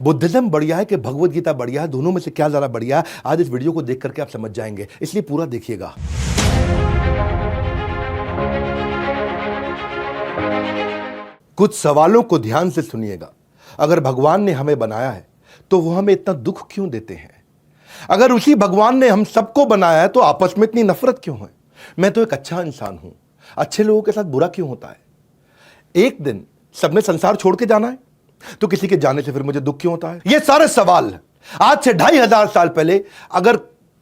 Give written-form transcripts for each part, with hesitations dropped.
Buddhism बढ़िया है कि भगवत गीता बढ़िया है? दोनों में से क्या ज्यादा बढ़िया है? आज इस वीडियो को देख करके आप समझ जाएंगे, इसलिए पूरा देखिएगा। कुछ सवालों को ध्यान से सुनिएगा। अगर भगवान ने हमें बनाया है तो वो हमें इतना दुख क्यों देते हैं? अगर उसी भगवान ने हम सबको बनाया है तो आपस में इतनी नफरत क्यों है? मैं तो एक अच्छा इंसान हूं, अच्छे लोगों के साथ बुरा क्यों होता है? एक दिन सबने संसार छोड़ के जाना है, तो किसी के जाने से फिर मुझे दुख क्यों होता है? ये सारे सवाल आज से 2500 साल पहले, अगर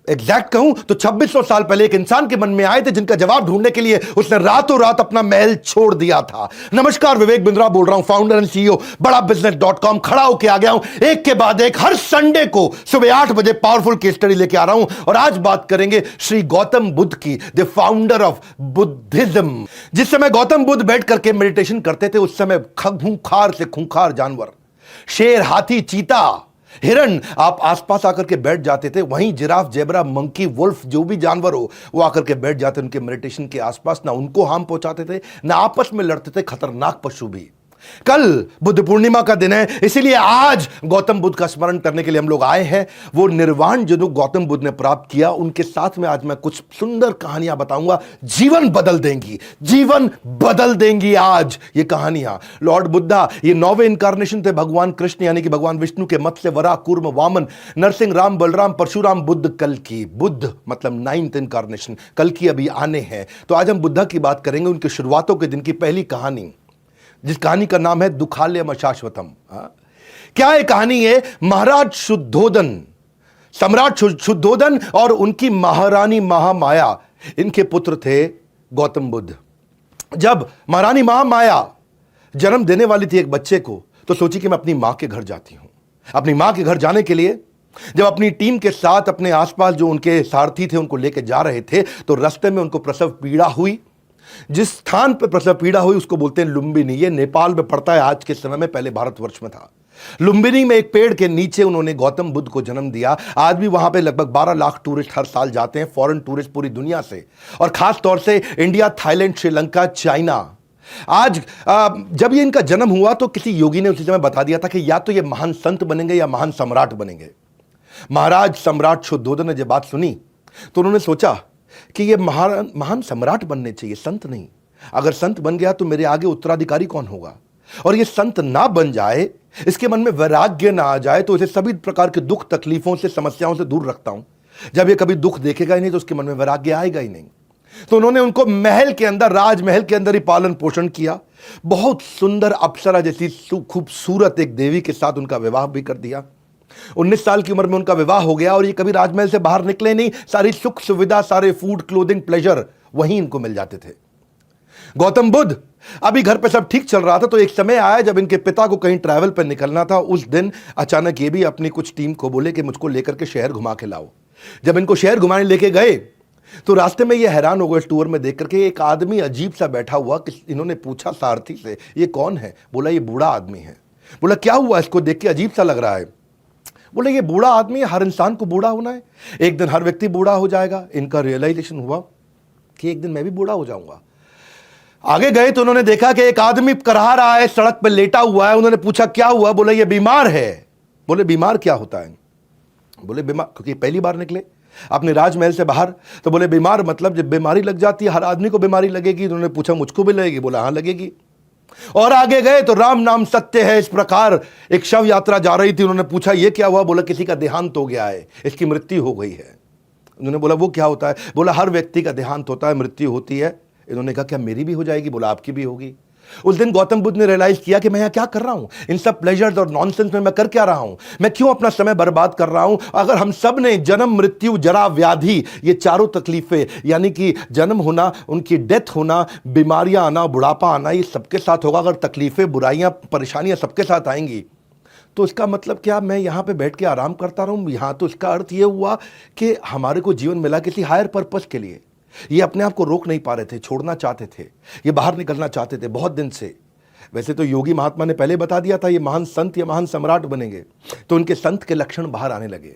एग्जैक्ट कहूं तो 2600 साल पहले एक इंसान के मन में आए थे, जिनका जवाब ढूंढने के लिए उसने रातों रात अपना महल छोड़ दिया था। नमस्कार, विवेक बिंद्रा बोल रहा हूं, फाउंडर एंड सीईओ बड़ा बिजनेस.com। खड़ा होकर आ गया हूं एक के बाद एक, हर संडे को सुबह 8 बजे पावरफुल केस स्टडी लेके आ रहा हूं। और आज बात करेंगे श्री गौतम बुद्ध की, द फाउंडर ऑफ बुद्धिज्म। जिस समय गौतम बुद्ध बैठ करके मेडिटेशन करते थे, उस समय खूंखार से खूंखार जानवर, शेर, हाथी, चीता, हिरण आप आसपास आकर के बैठ जाते थे। वहीं जिराफ, जेबरा, मंकी, वुल्फ, जो भी जानवर हो वो आकर के बैठ जाते उनके मेडिटेशन के आसपास। ना उनको हार्म पहुंचाते थे, ना आपस में लड़ते थे। खतरनाक पशु भी। कल बुद्ध पूर्णिमा का दिन है, इसीलिए आज गौतम बुद्ध का स्मरण करने के लिए हम लोग आए हैं। वो निर्वाण जो गौतम बुद्ध ने प्राप्त किया, उनके साथ में आज मैं कुछ सुंदर कहानियां बताऊंगा। जीवन बदल देंगी, जीवन बदल देंगी आज ये कहानियां। लॉर्ड बुद्धा ये 9वें इनकारनेशन थे भगवान कृष्ण यानी कि भगवान विष्णु के। मत्स्य, वराह, कूर्म, वामन, नरसिंह, राम, बलराम, परशुराम, बुद्ध, कल्कि। बुद्ध मतलब 9th इनकारनेशन, कल्कि अभी आने हैं। तो आज हम बुद्धा की बात करेंगे, उनकी शुरुआतों के दिन की पहली कहानी, जिस कहानी का नाम है दुखालयम अशाश्वतम। क्या है कहानी? है महाराज शुद्धोदन, सम्राट शुद्धोदन और उनकी महारानी महामाया, इनके पुत्र थे गौतम बुद्ध। जब महारानी महामाया जन्म देने वाली थी एक बच्चे को, तो सोची कि मैं अपनी मां के घर जाती हूं। अपनी मां के घर जाने के लिए जब अपनी टीम के साथ अपने आसपास जो उनके सारथी थे उनको लेकर जा रहे थे, तो रास्ते में उनको प्रसव पीड़ा हुई। जिस स्थान पर प्रसव पीड़ा हुई उसको बोलते हैं लुम्बिनी। ये नेपाल में पड़ता है आज के समय में, पहले भारतवर्ष में था। लुम्बिनी में एक पेड़ के नीचे उन्होंने गौतम बुद्ध को जन्म दिया। आज भी वहां पे लगभग 12 लाख टूरिस्ट हर साल जाते हैं, फॉरेन टूरिस्ट पूरी दुनिया से, और खास तौर से इंडिया, थाईलैंड, श्रीलंका, चाइना। आज जब ये इनका जन्म हुआ तो किसी योगी ने उसी समय बता दिया था कि या तो ये महान संत बनेंगे या महान सम्राट बनेंगे। महाराज सम्राट शुद्धोदन ने जब बात सुनी तो उन्होंने सोचा कि ये महान सम्राट बनने चाहिए, संत नहीं। अगर संत बन गया तो मेरे आगे उत्तराधिकारी कौन होगा? और ये संत ना बन जाए, इसके मन में वैराग्य ना आ जाए, तो इसे सभी प्रकार के दुख, तकलीफों से, समस्याओं से दूर रखता हूं। जब ये कभी दुख देखेगा ही नहीं तो उसके मन में वैराग्य आएगा ही नहीं। तो उन्होंने उनको महल के अंदर, राजमहल के अंदर ही पालन पोषण किया। बहुत सुंदर अप्सरा जैसी खूबसूरत एक देवी के साथ उनका विवाह भी कर दिया। 19 साल की उम्र में उनका विवाह हो गया और ये कभी राजमहल से बाहर निकले नहीं। सारी सुख सुविधा, सारे फूड, क्लोथिंग, प्लेजर वहीं इनको मिल जाते थे। गौतम बुद्ध अभी घर पे सब ठीक चल रहा था, तो एक समय आया जब इनके पिता को कहीं ट्रैवल पर निकलना था। उस दिन अचानक ये भी अपनी कुछ टीम को बोले कि मुझको लेकर के शहर घुमा के लाओ। जब इनको शहर घुमाने लेके गए तो रास्ते में ये हैरान हो गए टूर में देख करके, एक आदमी अजीब सा बैठा हुआ। इन्होंने पूछा सारथी से, ये कौन है? बोला ये बूढ़ा आदमी है। बोला क्या हुआ, इसको देख के अजीब सा लग रहा है? बोले ये बूढ़ा आदमी है, हर इंसान को बूढ़ा होना है, एक दिन हर व्यक्ति बूढ़ा हो जाएगा। इनका रियलाइजेशन हुआ कि एक दिन मैं भी बूढ़ा हो जाऊंगा। आगे गए तो उन्होंने देखा कि एक आदमी करहा रहा है, सड़क पर लेटा हुआ है। उन्होंने पूछा क्या हुआ? बोले ये बीमार है। बोले बीमार क्या होता है? बोले बीमार, क्योंकि पहली बार निकले अपने राजमहल से बाहर, तो बोले बीमार मतलब जब बीमारी लग जाती है, हर आदमी को बीमारी लगेगी। उन्होंने पूछा मुझको भी लगेगी? बोला हाँ लगेगी। और आगे गए तो राम नाम सत्य है, इस प्रकार एक शव यात्रा जा रही थी। उन्होंने पूछा ये क्या हुआ? बोला किसी का देहांत हो गया है, इसकी मृत्यु हो गई है। उन्होंने बोला वो क्या होता है? बोला हर व्यक्ति का देहांत होता है, मृत्यु होती है। इन्होंने कहा क्या मेरी भी हो जाएगी? बोला आपकी भी होगी। उस दिन गौतम बुद्ध ने रियलाइज किया कि मैं यहां क्या कर रहा हूं, इन सब प्लेजर्स और नॉनसेंस में मैं कर क्या रहा हूं, मैं क्यों अपना समय बर्बाद कर रहा हूं। अगर हम सब ने जन्म, मृत्यु, जरा, व्याधि, ये चारों तकलीफें, यानी कि जन्म होना, उनकी डेथ होना, बीमारियां आना, बुढ़ापा आना, ये सबके साथ होगा। अगर तकलीफें, बुराइयां, परेशानियां सबके साथ आएंगी तो इसका मतलब क्या मैं यहां पे बैठ के आराम करता रहूं? यहां तो इसका अर्थ ये हुआ कि हमारे को जीवन मिला किसी हायर पर्पस के लिए। ये अपने आप को रोक नहीं पा रहे थे, छोड़ना चाहते थे, ये बाहर निकलना चाहते थे बहुत दिन से। वैसे तो योगी महात्मा ने पहले बता दिया था ये महान संत या महान सम्राट बनेंगे, तो उनके संत के लक्षण बाहर आने लगे।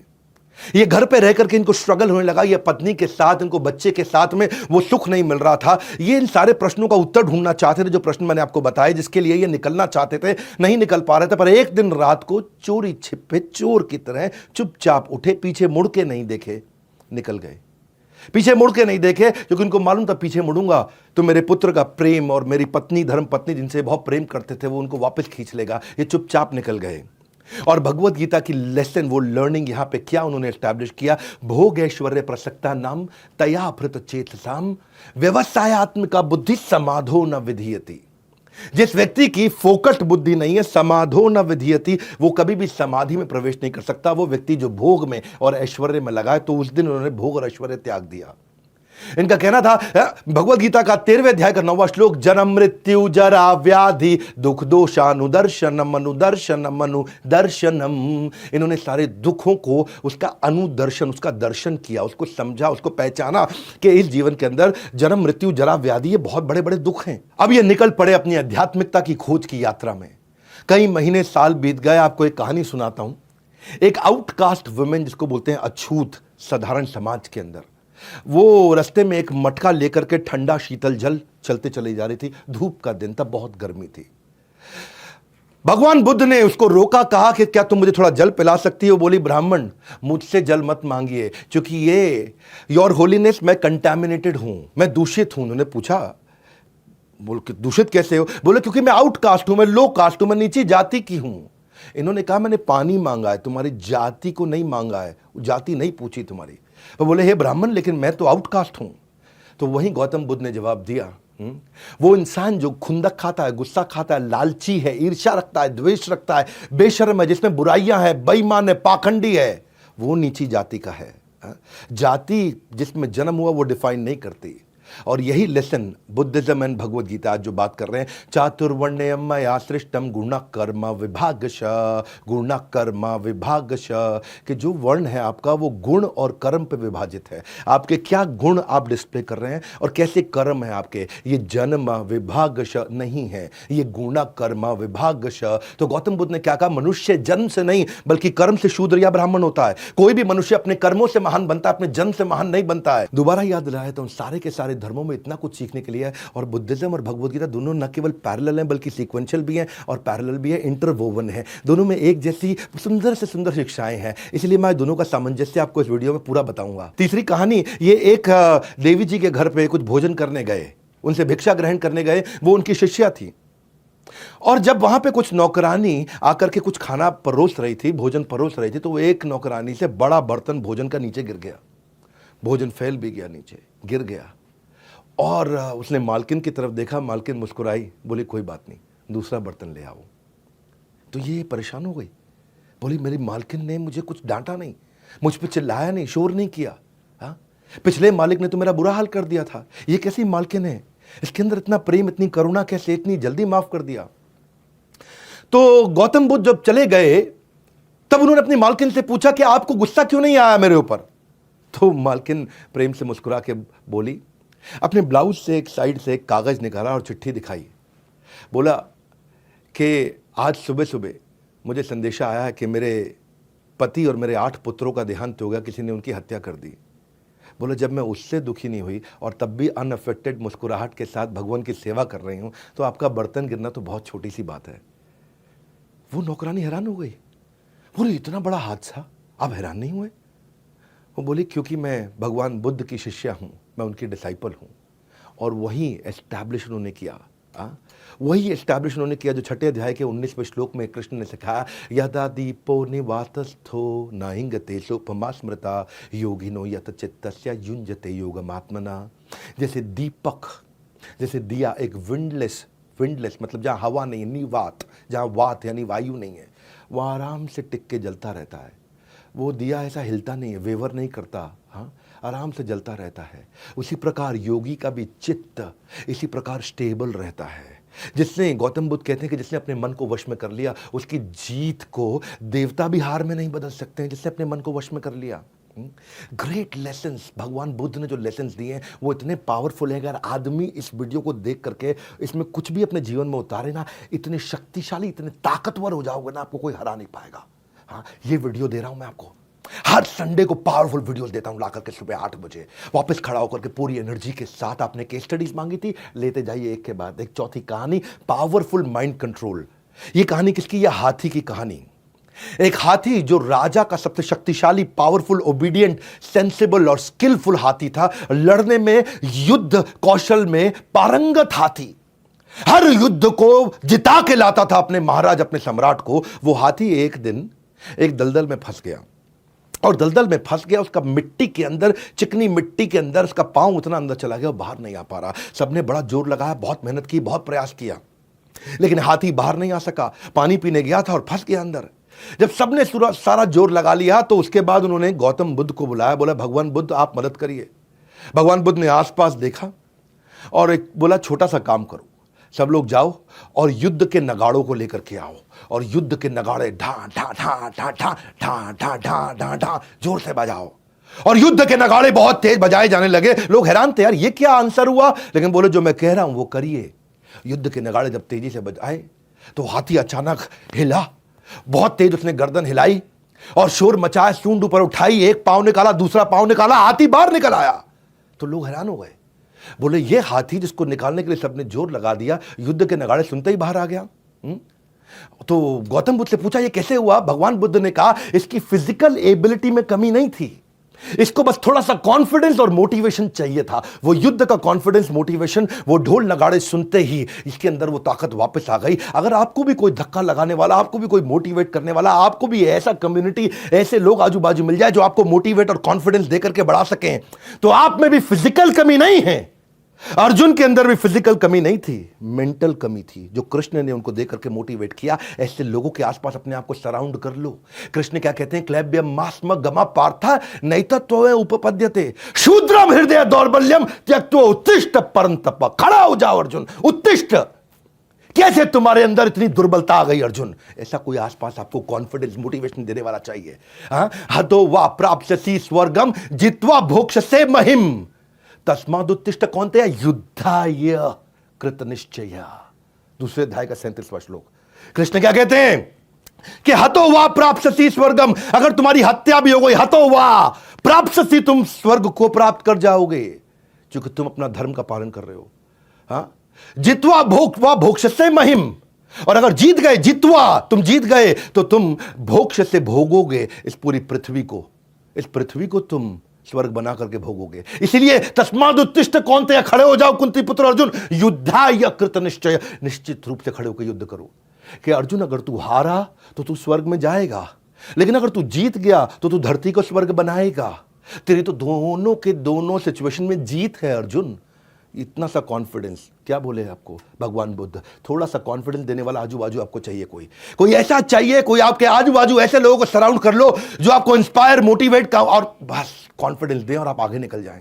ये घर पे रह करके इनको स्ट्रगल होने लगा, ये पत्नी के साथ, इनको बच्चे के साथ में वो सुख नहीं मिल रहा था। ये इन सारे प्रश्नों का उत्तर ढूंढना चाहते थे, जो प्रश्न मैंने आपको बताए, जिसके लिए ये निकलना चाहते थे, नहीं निकल पा रहे थे। पर एक दिन रात को चोरी छिपे चोर की तरह चुपचाप उठे, पीछे मुड़ के नहीं देखे, निकल गए। पीछे मुड़ के नहीं देखे, क्योंकि उनको मालूम था पीछे मुड़ूंगा तो मेरे पुत्र का प्रेम और मेरी पत्नी, धर्म पत्नी जिनसे बहुत प्रेम करते थे, वो उनको वापस खींच लेगा। ये चुपचाप निकल गए। और भगवत गीता की लेसन, वो लर्निंग यहां पे क्या उन्होंने एस्टैब्लिश किया, भोग ऐश्वर्य प्रसक्ता नाम तया भृत चेतसाम व्यवसायत्मिका बुद्धि समाधो न विधीयति। जिस व्यक्ति की फोकस्ड बुद्धि नहीं है, समाधो न विधीयति, वो कभी भी समाधि में प्रवेश नहीं कर सकता। वो व्यक्ति जो भोग में और ऐश्वर्य में लगा है, तो उस दिन उन्होंने भोग और ऐश्वर्य त्याग दिया। इनका कहना था, भगवत गीता का 13वें अध्याय का 9वां श्लोक, जन्म मृत्यु जरा व्याधि दुख दोषानुदर्शनम अनुदर्शनम अनुदर्शनम। इन्होंने सारे दुखों को, उसका अनुदर्शन, उसका दर्शन किया, उसको समझा, उसको पहचाना कि इस जीवन के अंदर जन्म मृत्यु जरा व्याधि, ये बहुत बड़े बड़े दुख हैं। अब ये निकल पड़े अपनी आध्यात्मिकता की खोज की यात्रा में। कई महीने साल बीत गए। आपको एक कहानी सुनाता हूं। एक आउटकास्ट वुमेन, जिसको बोलते हैं अछूत साधारण समाज के अंदर, वो रास्ते में एक मटका लेकर के ठंडा शीतल जल चलते चली जा रही थी। धूप का दिन था, बहुत गर्मी थी। भगवान बुद्ध ने उसको रोका, कहा कि क्या तुम मुझे थोड़ा जल पिला सकती हो? बोली, ब्राह्मण मुझसे जल मत मांगिए, क्योंकि ये योर होलीनेस, मैं कंटामिनेटेड हूं, मैं दूषित हूं। उन्होंने पूछा, बोल के दूषित कैसे हो? बोले, क्योंकि मैं आउटकास्ट हूं, मैं लो कास्ट हूं, मैं नीची जाति की हूं। इन्होंने कहा, मैंने पानी मांगा है, तुम्हारी जाति को नहीं मांगा है, जाति नहीं पूछी तुम्हारी। वो बोले, हे ब्राह्मण, लेकिन मैं तो आउटकास्ट हूं। तो वहीं गौतम बुद्ध ने जवाब दिया, वो इंसान जो खुंदक खाता है, गुस्सा खाता है, लालची है, ईर्ष्या रखता है, द्वेष रखता है, बेशर्म है, जिसमें बुराइयां हैं, बेईमान है, पाखंडी है, वो नीची जाति का है। जाति जिसमें जन्म हुआ वो डिफाइन नहीं करती। और यही lesson Buddhism and Bhagavad Gita आज जो बात कर रहे हैं, चातुर्वर्ण्यम मया सृष्टम गुण कर्म विभागश, गुण कर्म विभागश, कि जो वर्ण है आपका वो गुण और कर्म पे विभाजित है। आपके क्या गुण आप डिस्प्ले कर रहे हैं और कैसे कर्म है आपके, ये जन्म विभागश नहीं है, ये गुण कर्म विभागश। तो गौतम बुद्ध ने क्या कहा, मनुष्य जन्म से नहीं बल्कि कर्म से शूद्र या ब्राह्मण होता है। कोई भी मनुष्य अपने कर्मों से महान बनता है, अपने जन्म से महान नहीं बनता है। दोबारा याद दिलाया तो सारे के सारे धर्मों में इतना कुछ सीखने के लिए है। और बुद्धिज्म और भगवत गीता दोनों न केवल पैरेलल हैं बल्कि सीक्वेंशियल भी हैं और पैरेलल भी है, इंटरवोवन है। दोनों में एक जैसी सुंदर से सुंदर शिक्षाएं हैं। इसलिए मैं दोनों का सामंजस्य आपको इस वीडियो में पूरा बताऊंगा। तीसरी कहानी, ये एक देवी जी के घर पे कुछ भोजन करने गए, उनसे भिक्षा ग्रहण करने गए। वो उनकी शिष्या थी। और जब वहां पे कुछ नौकरानी आकर के कुछ खाना परोस रही थी, भोजन परोस रही थी, तो एक नौकरानी से बड़ा बर्तन भोजन का नीचे गिर गया। भोजन फैल भी गया, नीचे गिर गया। और उसने मालकिन की तरफ देखा, मालकिन मुस्कुराई, बोली कोई बात नहीं, दूसरा बर्तन ले आओ। तो ये परेशान हो गई, बोली मेरी मालकिन ने मुझे कुछ डांटा नहीं, मुझ पे चिल्लाया नहीं, शोर नहीं किया। हाँ, पिछले मालिक ने तो मेरा बुरा हाल कर दिया था, ये कैसी मालकिन है, इसके अंदर इतना प्रेम, इतनी करुणा कैसे, इतनी जल्दी माफ कर दिया। तो गौतम बुद्ध जब चले गए तब उन्होंने अपनी मालकिन से पूछा कि आपको गुस्सा क्यों नहीं आया मेरे ऊपर? तो मालकिन प्रेम से मुस्कुरा के बोली, अपने ब्लाउज से एक साइड से एक कागज निकाला और चिट्ठी दिखाई। बोला कि आज सुबह सुबह मुझे संदेशा आया है कि मेरे पति और मेरे 8 पुत्रों का देहांत हो गया, किसी ने उनकी हत्या कर दी। बोला जब मैं उससे दुखी नहीं हुई और तब भी अनअफेक्टेड मुस्कुराहट के साथ भगवान की सेवा कर रही हूं, तो आपका बर्तन गिरना तो बहुत छोटी सी बात है। वो नौकरानी हैरान हो गई, बोले इतना बड़ा हादसा, आप हैरान नहीं हुए? वो बोली क्योंकि मैं भगवान बुद्ध की शिष्या हूं, मैं उनकी डिसाइपल हूं। और वही एस्टैब्लिश उन्होंने किया, वही एस्टैब्लिश उन्होंने किया जो 6 अध्याय के 19वें श्लोक में कृष्ण ने सिखाया, यदा दीपो निवातस्थो नाहिंगते सोपमा स्मृता योगिनो यत चित्तस्य युञ्जते योगमात्मना। जैसे दीपक, जैसे दिया एक विंडलेस मतलब जहाँ हवा नहीं है, निवात, जहाँ वात यानी वायु नहीं है, वहाँ आराम से टिक के जलता रहता है। वो दिया ऐसा हिलता नहीं है, वेवर नहीं करता, हाँ, आराम से जलता रहता है। उसी प्रकार योगी का भी चित्त इसी प्रकार स्टेबल रहता है। जिसने, गौतम बुद्ध कहते हैं कि जिसने अपने मन को वश में कर लिया, उसकी जीत को देवता भी हार में नहीं बदल सकते हैं, जिसने अपने मन को वश में कर लिया। ग्रेट लेसन्स, भगवान बुद्ध ने जो लेसन्स दिए हैं वो इतने पावरफुल है। अगर आदमी इस वीडियो को देख करके इसमें कुछ भी अपने जीवन में उतारे ना, इतने शक्तिशाली, इतने ताकतवर हो जाओगे ना, आपको कोई हरा नहीं पाएगा। हाँ, ये वीडियो दे रहा हूं मैं आपको, हर संडे को पावरफुल वीडियोस देता हूं ला करके सुबह 8 बजे, वापस खड़ा होकर के पूरी एनर्जी के साथ। आपने केस स्टडीज मांगी थी, लेते जाइए एक के बाद एक। चौथी कहानी, पावरफुल माइंड कंट्रोल। ये कहानी किसकी? यह हाथी की कहानी। एक हाथी जो राजा का सबसे शक्तिशाली, पावरफुल, ओबीडियंट, सेंसिबल और स्किलफुल हाथी था, लड़ने में, युद्ध कौशल में पारंगत हाथी, हर युद्ध को जिता के लाता था अपने महाराज, अपने सम्राट को। वो हाथी एक दिन एक दलदल में फंस गया, और दलदल में फंस गया। उसका मिट्टी के अंदर, चिकनी मिट्टी के अंदर उसका पांव उतना अंदर चला गया, बाहर नहीं आ पा रहा। सबने बड़ा जोर लगाया, बहुत मेहनत की, बहुत प्रयास किया, लेकिन हाथी बाहर नहीं आ सका। पानी पीने गया था और फंस गया अंदर। जब सबने सारा जोर लगा लिया तो उसके बाद उन्होंने गौतम बुद्ध को बुलाया, बोला भगवान बुद्ध आप मदद करिए। भगवान बुद्ध ने आसपास देखा और एक बोला छोटा सा काम करो, सब लोग जाओ और युद्ध के नगाड़ों को लेकर के आओ, और युद्ध के नगाड़े ढा ढा ढा ढा ढा ढा ढा ढा ढा ढा जोर से बजाओ। और युद्ध के नगाड़े बहुत तेज बजाए जाने लगे। लोग हैरान थे, यार ये क्या आंसर हुआ, लेकिन बोले जो मैं कह रहा हूं वो करिए। युद्ध के नगाड़े जब तेजी से बजाए तो हाथी अचानक हिला, बहुत तेज उसने गर्दन हिलाई और शोर मचाया, सूंड ऊपर उठाई, एक पांव निकाला, दूसरा पांव निकाला, हाथी बाहर निकल आया। तो लोग हैरान हो गए, बोले ये हाथी जिसको निकालने के लिए सबने जोर लगा दिया, युद्ध के नगाड़े सुनते ही बाहर आ गया। तो गौतम बुद्ध से पूछा ये कैसे हुआ? भगवान बुद्ध ने कहा इसकी फिजिकल एबिलिटी में कमी नहीं थी, इसको बस थोड़ा सा कॉन्फिडेंस और मोटिवेशन चाहिए था। वो युद्ध का कॉन्फिडेंस, मोटिवेशन, वो ढोल नगाड़े सुनते ही इसके अंदर वो ताकत वापस आ गई। अगर आपको भी कोई धक्का लगाने वाला, आपको भी कोई मोटिवेट करने वाला, आपको भी ऐसा कम्युनिटी, ऐसे लोग आजू बाजू मिल जाए जो आपको मोटिवेट और कॉन्फिडेंस देकर के बढ़ा सकें, तो आप में भी फिजिकल कमी नहीं है। अर्जुन के अंदर भी फिजिकल कमी नहीं थी, मेंटल कमी थी, जो कृष्ण ने उनको देकर के मोटिवेट किया। ऐसे लोगों के आसपास अपने आप को सराउंड कर लो। कृष्ण क्या कहते हैं? क्लैब्यम मास्म गमा पार्था नैतत्व उपपद्यते शूद्रम हृदय दौर्बल्यम त्यक्त्वा उत्तिष्ठ परंतप। खड़ा हो जाओ अर्जुन, उत्तिष्ठ। कैसे तुम्हारे अंदर इतनी दुर्बलता आ गई अर्जुन? ऐसा कोई आसपास आपको कॉन्फिडेंस, मोटिवेशन देने वाला चाहिए। हतो वा प्राप्स्यसि स्वर्गम जित्वा भोक्ष्यसे महिम तस्मादुत्तिष्ठ। कौन थे? युद्धाय कृत निश्चय। दूसरे अध्याय का 37वां श्लोक। कृष्ण क्या कहते हैं कि हतो वा प्राप्स्यसि स्वर्गम, अगर तुम्हारी हत्या भी हो गई, हतो वा प्राप्स्यसि, तुम स्वर्ग को प्राप्त कर जाओगे, क्योंकि तुम अपना धर्म का पालन कर रहे हो। जित्वा भोक्त्वा भोक्ष्यसे महिम, और अगर जीत गए, जित्वा तुम जीत गए, तो तुम भोक्ष्य से भोगोगे इस पूरी पृथ्वी को, इस पृथ्वी को तुम स्वर्ग बना करके भोगोगे। इसलिए तस्माद उत्तिष्ठ, कौन थे? खड़े हो जाओ कुंती पुत्र अर्जुन, युद्धाय कृत निश्चय, निश्चित रूप से खड़े होकर युद्ध करो। कि अर्जुन अगर तू हारा तो तू स्वर्ग में जाएगा, लेकिन अगर तू जीत गया तो तू धरती को स्वर्ग बनाएगा। तेरी तो दोनों के दोनों सिचुएशन में जीत है अर्जुन। इतना सा कॉन्फिडेंस, क्या बोले आपको भगवान बुद्ध? थोड़ा सा कॉन्फिडेंस देने वाला आजू बाजू आपको चाहिए, कोई ऐसा चाहिए, कोई आपके आजू बाजू ऐसे लोगों को सराउंड कर लो जो आपको इंस्पायर, मोटिवेट का और बस कॉन्फिडेंस दें और आप आगे निकल जाएं।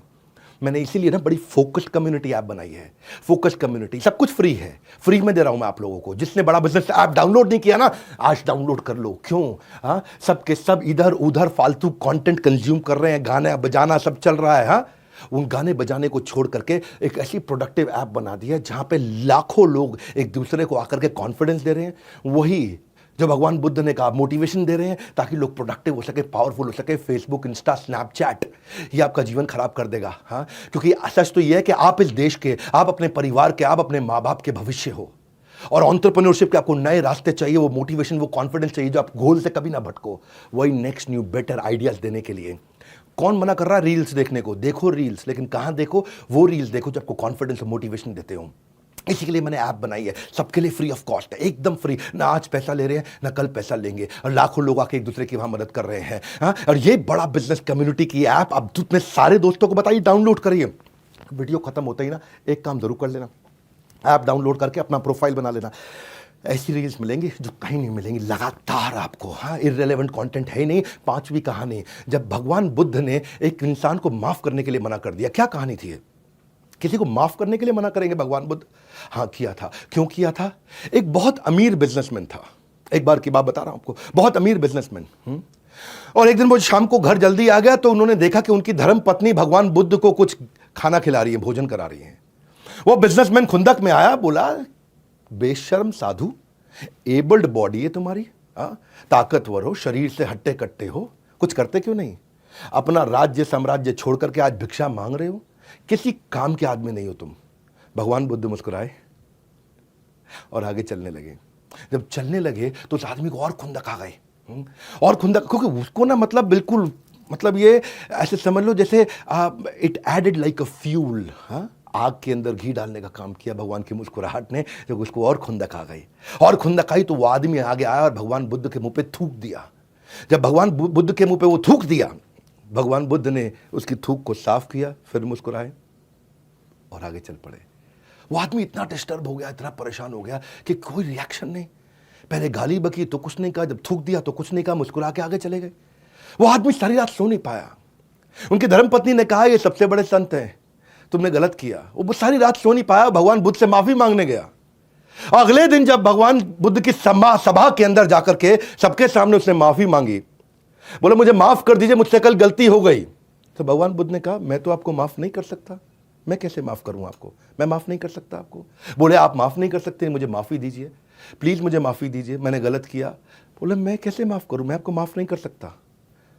मैंने इसीलिए ना बड़ी फोकस्ड कम्युनिटी ऐप बनाई है। फोकस्ड कम्युनिटी, सब कुछ फ्री है, फ्री में दे रहा हूं मैं आप लोगों को। जिसने बड़ा बिजनेस ऐप डाउनलोड नहीं किया ना, आज डाउनलोड कर लो। क्यों? सबके सब इधर उधर फालतू कंटेंट कंज्यूम कर रहे हैं, गाना बजाना सब चल रहा है। उन गाने बजाने को छोड़ करके एक ऐसी प्रोडक्टिव ऐप बना दी है जहां पे लाखों लोग एक दूसरे को आकर के कॉन्फिडेंस दे रहे हैं, वही जो भगवान बुद्ध ने कहा, मोटिवेशन दे रहे हैं ताकि लोग प्रोडक्टिव हो सके, पावरफुल हो सके। फेसबुक, इंस्टा, स्नैपचैट ये आपका जीवन खराब कर देगा। क्योंकि सच तो ये है कि आप इस देश के, आप अपने परिवार के, आप अपने माँ बाप के भविष्य हो। और एंटरप्रेन्योरशिप के आपको नए रास्ते चाहिए, वो मोटिवेशन, वो कॉन्फिडेंस चाहिए जो आप गोल से कभी ना भटको। वही नेक्स्ट न्यू बेटर आइडियाज देने के लिए। कौन मना कर रहा है रील्स देखने को? देखो रील्स, लेकिन कहां देखो? वो रील्स देखो जो आपको कॉन्फिडेंस और मोटिवेशन देते हो। इसी के लिए मैंने ऐप बनाई है, सबके लिए फ्री ऑफ कॉस्ट है, एकदम फ्री। ना आज पैसा ले रहे हैं, ना कल पैसा लेंगे, और लाखों लोग आके एक दूसरे की वहां मदद कर रहे हैं। और ये बड़ा बिजनेस कम्युनिटी की ऐप आप अपने सारे दोस्तों को बताइए, डाउनलोड करिए। वीडियो खत्म होता ही ना एक काम जरूर कर लेना, ऐप डाउनलोड करके अपना प्रोफाइल बना लेना। ऐसी रील्स मिलेंगी जो कहीं नहीं मिलेंगी लगातार आपको। इररिलेवेंट कंटेंट है ही नहीं। 5वीं कहानी, जब भगवान बुद्ध ने एक इंसान को माफ करने के लिए मना कर दिया। क्या कहानी थी? किसी को माफ करने के लिए मना करेंगे भगवान बुद्ध? किया था। क्यों किया था? एक बहुत अमीर बिजनेसमैन था, एक बार की बात बता रहा हूं आपको, बहुत अमीर बिजनेसमैन। और एक दिन वो शाम को घर जल्दी आ गया तो उन्होंने देखा कि उनकी धर्म पत्नी भगवान बुद्ध को कुछ खाना खिला रही है, भोजन करा रही है। वो बिजनेसमैन खुंदक में आया, बोला बेशर्म साधु, एबल्ड बॉडी है तुम्हारी, ताकतवर हो, शरीर से हट्टे कट्टे हो, कुछ करते क्यों नहीं? अपना राज्य साम्राज्य छोड़ करके आज भिक्षा मांग रहे हो, किसी काम के आदमी नहीं हो तुम। भगवान बुद्ध मुस्कुराए और आगे चलने लगे। जब चलने लगे तो उस आदमी को और खुंदक आ गए, और खुंदक, क्योंकि उसको ना मतलब बिल्कुल मतलब ये ऐसे समझ लो जैसे it added like a fuel, आग के अंदर घी डालने का काम किया भगवान की मुस्कुराहट ने। जब उसको और खुंदक आ गई, और खुंदक आई तो वो आदमी आगे आया और भगवान बुद्ध के मुंह पे थूक दिया। जब भगवान बुद्ध के मुंह पे वो थूक दिया, भगवान बुद्ध ने उसकी थूक को साफ किया, फिर मुस्कुराए और आगे चल पड़े। वो आदमी इतना डिस्टर्ब हो गया, इतना परेशान हो गया कि कोई रिएक्शन नहीं। पहले गाली बकी तो कुछ नहीं कहा, जब थूक दिया तो कुछ नहीं कहा, मुस्कुरा के आगे चले गए। वो आदमी सारी रात सो नहीं पाया। उनकी धर्मपत्नी ने कहा ये सबसे बड़े संत हैं, तुमने गलत किया। वो सारी रात सो नहीं पाया, भगवान बुद्ध से माफी मांगने गया। और अगले दिन जब भगवान बुद्ध की सभा के अंदर जाकर के सबके सामने उसने माफी मांगी, बोले मुझे माफ कर दीजिए, मुझसे कल गलती हो गई। तो भगवान बुद्ध ने कहा मैं तो आपको माफ नहीं कर सकता, मैं कैसे माफ करूं आपको, मैं माफ नहीं कर सकता आपको। बोले आप माफ नहीं कर सकते, मुझे माफी दीजिए, प्लीज मुझे माफी दीजिए, मैंने गलत किया। बोले मैं कैसे माफ करूं, मैं आपको माफ नहीं कर सकता,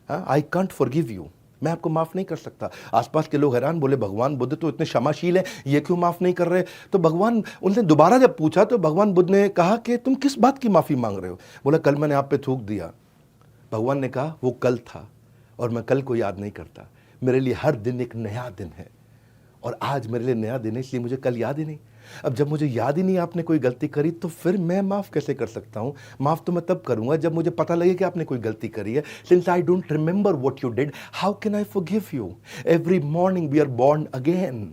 आई कांट फॉरगिव यू, मैं आपको माफ नहीं कर सकता। आसपास के लोग हैरान, बोले भगवान बुद्ध तो इतने क्षमाशील हैं, ये क्यों माफ नहीं कर रहे। तो भगवान उनसे दोबारा जब पूछा तो भगवान बुद्ध ने कहा कि तुम किस बात की माफी मांग रहे हो। बोला कल मैंने आप पे थूक दिया। भगवान ने कहा वो कल था और मैं कल को याद नहीं करता, मेरे लिए हर दिन एक नया दिन है, और आज मेरे लिए नया दिन है, इसलिए मुझे कल याद ही नहीं। अब जब मुझे याद ही नहीं आपने कोई गलती करी, तो फिर मैं माफ़ कैसे कर सकता हूँ। माफ़ तो मैं तब करूँगा जब मुझे पता लगे कि आपने कोई गलती करी है। Since I don't remember what you did, how can I forgive you. Every morning we are born again.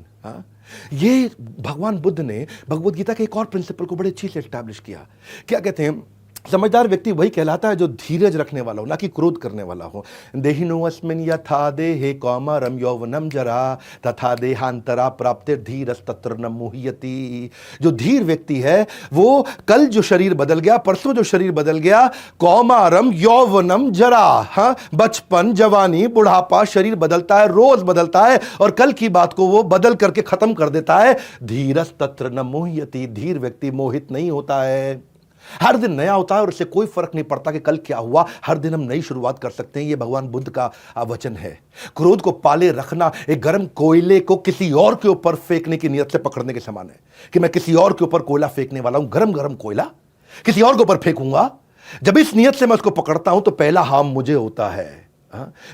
ये भगवान बुद्ध ने भगवद गीता के एक और प्रिंसिपल को बड़े अच्छी से एस्टैब्लिश किया। क्या कहते हैं, समझदार व्यक्ति वही कहलाता है जो धीरज रखने वाला हो, ना कि क्रोध करने वाला हो। देहिनो अस्मिन् यथा देहे कौमारम यौवनम जरा तथा देहांतरा प्राप्ते धीरस् तत्र न मुह्यति। जो धीर व्यक्ति है वो कल जो शरीर बदल गया, परसों जो शरीर बदल गया, कौमारम यौवनम जरा, बचपन जवानी बुढ़ापा शरीर बदलता है, रोज बदलता है, और कल की बात को वो बदल करके खत्म कर देता है। धीरस् तत्र न मुह्यति, धीर व्यक्ति मोहित नहीं होता है। हर दिन नया होता है और उससे कोई फर्क नहीं पड़ता कि कल क्या हुआ, हर दिन हम नई शुरुआत कर सकते हैं। यह भगवान बुद्ध का वचन है। क्रोध को पाले रखना एक गर्म कोयले को किसी और के ऊपर फेंकने की नियत से पकड़ने के समान है कि मैं किसी और के ऊपर कोयला फेंकने वाला हूं, गरम गरम कोयला किसी और के ऊपर फेंकूंगा। जब इस नियत से मैं उसको पकड़ता हूं तो पहला हार्म मुझे होता है,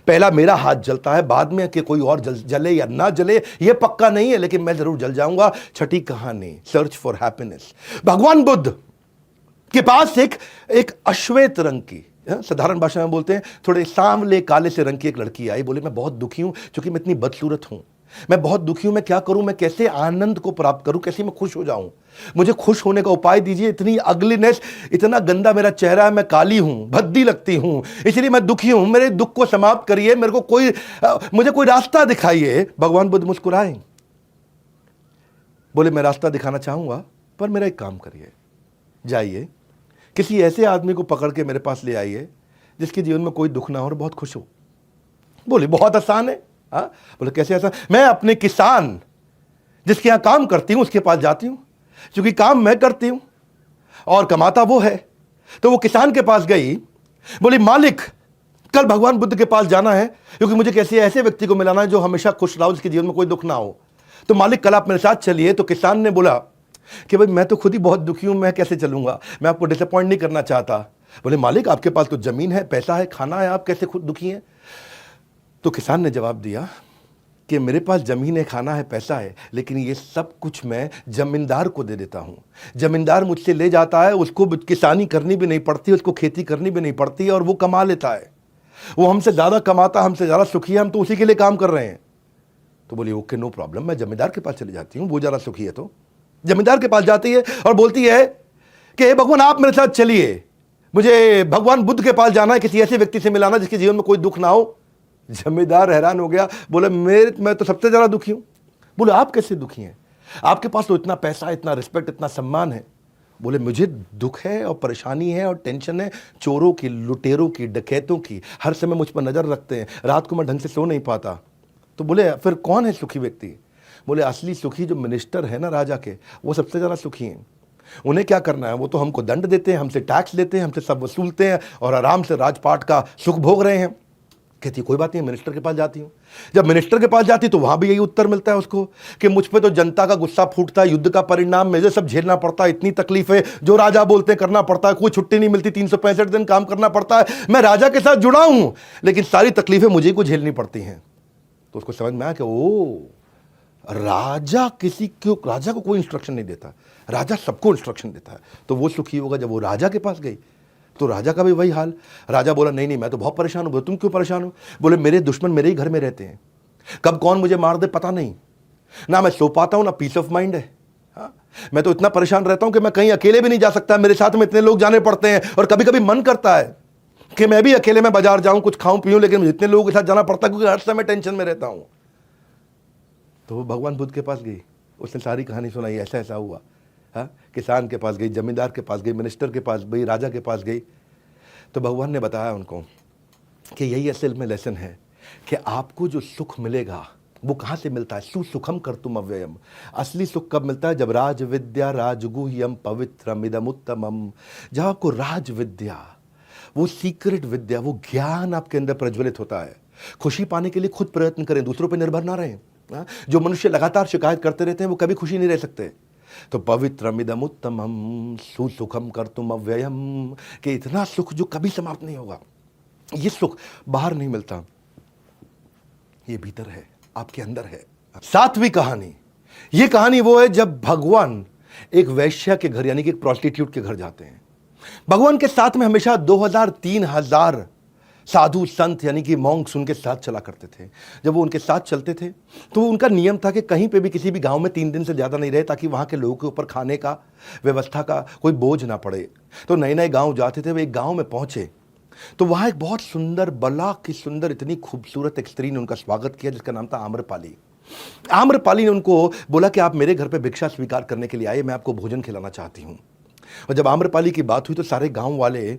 पहला मेरा हाथ जलता है, बाद में कि कोई और जले या ना जले ये पक्का नहीं है, लेकिन मैं जरूर जल जाऊंगा। छठी कहानी, सर्च फॉर हैप्पीनेस। भगवान बुद्ध के पास एक अश्वेत रंग की, साधारण भाषा में बोलते हैं थोड़े सांवले काले से रंग की एक लड़की आई। बोले मैं बहुत दुखी हूं क्योंकि मैं इतनी बदसूरत हूं, मैं बहुत दुखी हूं, मैं क्या करूं, मैं कैसे आनंद को प्राप्त करूं, कैसे मैं खुश हो जाऊं, मुझे खुश होने का उपाय दीजिए। इतनी अगलीनेस, इतना गंदा मेरा चेहरा है, मैं काली हूं, भद्दी लगती हूं, इसलिए मैं दुखी हूं, मेरे दुख को समाप्त करिए, मेरे को मुझे कोई रास्ता दिखाइए। भगवान बुद्ध मुस्कुराए, बोले मैं रास्ता दिखाना चाहूंगा, पर मेरा एक काम करिए, जाइए किसी ऐसे आदमी को पकड़ के मेरे पास ले आइए जिसके जीवन में कोई दुख ना हो और बहुत खुश हो। बोले बहुत आसान है। बोले कैसे आसान? मैं अपने किसान जिसके यहां काम करती हूं उसके पास जाती हूं, क्योंकि काम मैं करती हूं और कमाता वो है। तो वो किसान के पास गई, बोली मालिक कल भगवान बुद्ध के पास जाना है क्योंकि मुझे कैसे ऐसे व्यक्ति को मिलाना है जो हमेशा खुश रहा हो, जिसके जीवन में कोई दुख ना हो। तो मालिक कल आप मेरे साथ चलिए। तो किसान ने बोला कि भाई मैं तो खुद ही बहुत दुखी हूं, मैं कैसे चलूंगा, मैं आपको डिसअपॉइंट नहीं करना चाहता। बोले मालिक आपके पास तो जमीन है, पैसा है, खाना है, आप कैसे खुद दुखी हैं। तो किसान ने जवाब दिया कि मेरे पास जमीन है, खाना है, पैसा है, लेकिन ये सब कुछ मैं जमींदार को दे देता हूं। जमींदार मुझसे ले जाता है, उसको किसानी करनी भी नहीं पड़ती, उसको खेती करनी भी नहीं पड़ती, और वो कमा लेता है। वो हमसे ज्यादा कमाता, हमसे ज्यादा सुखी है, हम तो उसी के लिए काम कर रहे हैं। तो बोली ओके नो प्रॉब्लम, मैं जमींदार के पास चली जाती हूँ, वो ज्यादा सुखी है। तो जमींदार के पास जाती है और बोलती है कि भगवान आप मेरे साथ चलिए, मुझे भगवान बुद्ध के पास जाना है, किसी ऐसे व्यक्ति से मिलाना जिसके जीवन में कोई दुख ना हो। जमींदार हैरान हो गया, बोले मैं तो सबसे ज्यादा दुखी हूं। बोले आप कैसे दुखी हैं, आपके पास तो इतना पैसा, इतना रिस्पेक्ट, इतना सम्मान है। बोले मुझे दुख है और परेशानी है और टेंशन है, चोरों की, लुटेरों की, डकैतों की, हर समय मुझ पर नजर रखते हैं, रात को मैं ढंग से सो नहीं पाता। तो बोले फिर कौन है सुखी व्यक्ति। बोले असली सुखी जो मिनिस्टर है ना राजा के, वो सबसे ज्यादा सुखी हैं। उन्हें क्या करना है, वो तो हमको दंड देते हैं, हमसे टैक्स लेते हैं, हमसे सब वसूलते हैं और आराम से राजपाट का सुख भोग रहे हैं। कहती है कोई बात नहीं, मिनिस्टर के पास जाती हूँ। जब मिनिस्टर के पास जाती तो वहां भी यही उत्तर मिलता है उसको कि मुझ पे तो जनता का गुस्सा फूटता है, युद्ध का परिणाम मुझे सब झेलना पड़ता है, इतनी तकलीफें जो राजा बोलते हैं करना पड़ता है, कोई छुट्टी नहीं मिलती, 365 दिन काम करना पड़ता है, मैं राजा के साथ जुड़ा हूं लेकिन सारी तकलीफें मुझे को झेलनी पड़ती हैं। तो उसको समझ में आया कि ओ राजा राजा को कोई इंस्ट्रक्शन नहीं देता, राजा सबको इंस्ट्रक्शन देता है। तो वो सुखी होगा। जब वो राजा के पास गई तो राजा का भी वही हाल। राजा बोला नहीं नहीं मैं तो बहुत परेशान हूं। बोले तुम क्यों परेशान हो? बोले मेरे दुश्मन मेरे ही घर में रहते हैं, कब कौन मुझे मार दे पता नहीं, ना मैं सो पाता हूं ना पीस ऑफ माइंड है। हाँ? मैं तो इतना परेशान रहता हूं कि मैं कहीं अकेले भी नहीं जा सकता, मेरे साथ में इतने लोग जाने पड़ते हैं और कभी कभी मन करता है कि मैं भी अकेले में बाजार जाऊं, कुछ खाऊं पीऊं, लेकिन इतने लोगों के साथ जाना पड़ता है क्योंकि हर समय टेंशन में रहता हूं। तो वो भगवान बुद्ध के पास गई, उसने सारी कहानी सुनाई, ऐसा ऐसा हुआ। हाँ, किसान के पास गई, जमींदार के पास गई, मिनिस्टर के पास गई, राजा के पास गई। तो भगवान ने बताया उनको कि यही असल में लेसन है कि आपको जो सुख मिलेगा वो कहाँ से मिलता है? सुसुखम कर्तुम अव्ययम। असली सुख कब मिलता है? जब राज विद्या राजगुह्यम पवित्रम इदम उत्तमम। जब आपको राज विद्या, वो सीक्रेट विद्या, वो ज्ञान आपके अंदर प्रज्वलित होता है। खुशी पाने के लिए खुद प्रयत्न करें, दूसरों पर निर्भर ना रहें। जो मनुष्य लगातार शिकायत करते रहते हैं वो कभी खुशी नहीं रह सकते। तो पवित्रमिदम उत्तमम सुसुखम कर्तुम अव्ययम, कि इतना सुख जो कभी समाप्त नहीं होगा। ये सुख बाहर नहीं मिलता, ये भीतर है, आपके अंदर है। सातवीं कहानी, ये कहानी वो है जब भगवान एक वैश्या के घर यानी कि एक प्रोस्टिट्यूट के घर जाते हैं। भगवान के साथ में हमेशा 2000-3000 साधु संत यानी कि मॉन्क्स उनके साथ चला करते थे। जब वो उनके साथ चलते थे तो उनका नियम था कि कहीं पे भी किसी भी गांव में 3 दिन से ज़्यादा नहीं रहे, ताकि वहाँ के लोगों के ऊपर खाने का व्यवस्था का कोई बोझ ना पड़े। तो नए नए गांव जाते थे। वे एक गांव में पहुँचे तो वहाँ एक बहुत सुंदर, बला की सुंदर, इतनी खूबसूरत एक स्त्री ने उनका स्वागत किया जिसका नाम था आम्रपाली। आम्रपाली ने उनको बोला कि आप मेरे घर पर भिक्षा स्वीकार करने के लिए आए, मैं आपको भोजन खिलाना चाहती हूँ। और जब आम्रपाली की बात हुई तो सारे गांव वाले